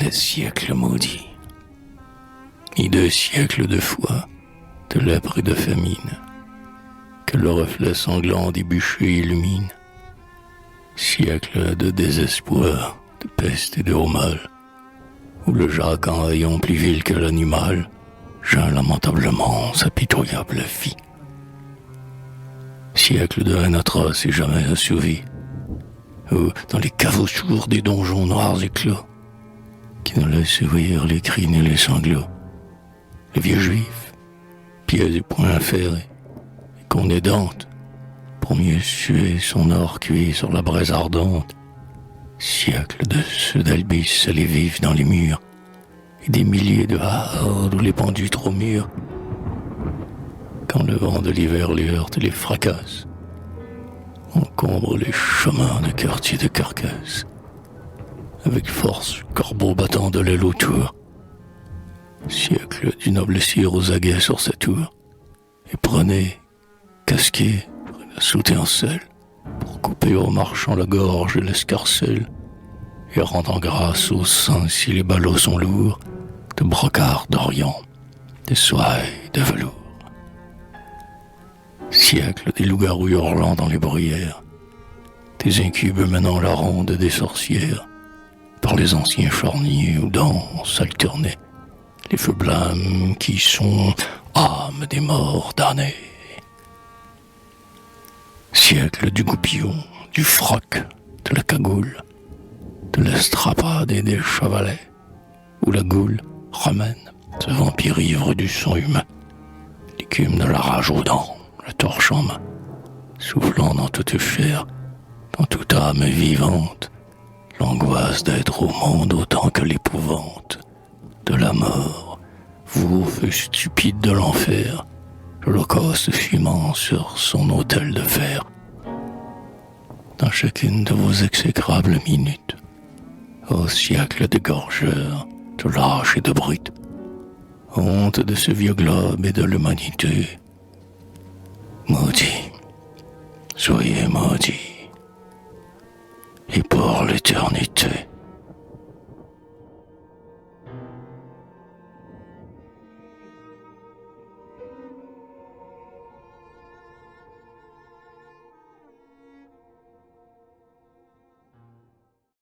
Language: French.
Les siècles maudits. Hideux siècles de foi, de lèpre et de famine, que le reflet sanglant des bûchers illumine. Siècles de désespoir, de peste et de haut mal, où le jacan ayant plus vil que l'animal, geint lamentablement sa pitoyable vie. Siècles de haine atroce et jamais assouvie, où, dans les caveaux sourds des donjons noirs et clos, qui ne laissent ouvrir les cris ni les sanglots, les vieux juifs, pieds et poings ferrés, et qu'on édente, pour mieux suer son or cuit sur la braise ardente. Siècles de ceux d'Albis allés vivent dans les murs, et des milliers de hardes où les pendus trop mûrs, quand le vent de l'hiver les heurte et les fracasse, encombre les chemins de quartiers de carcasses, avec force corbeaux battant de l'aile autour. Siècle du noble sire aux aguets sur sa tour, et prenez, casqué, sauter en selle, pour couper aux marchands la gorge et l'escarcelle, et rendant grâce aux saints si les ballots sont lourds, de brocart d'Orient, de soie de velours. Siècle des loups-garous hurlant dans les bruyères, des incubes menant la ronde des sorcières, par les anciens charniers où dansent alternés les feux blâmes qui sont âmes des morts damnés. Siècle du goupillon, du froc, de la cagoule, de l'estrapade et des chevalets, où la goule romaine, ce vampire ivre du sang humain, l'écume de la rage aux dents, la torche en main, soufflant dans toute chair, dans toute âme vivante, l'angoisse d'être au monde autant que l'épouvante de la mort, vous, feu stupide de l'enfer, l'holocauste fumant sur son autel de fer. Dans chacune de vos exécrables minutes, ô siècle de gorgeurs, de lâches et de brutes, honte de ce vieux globe et de l'humanité, maudit, soyez maudits, et pour l'éternité.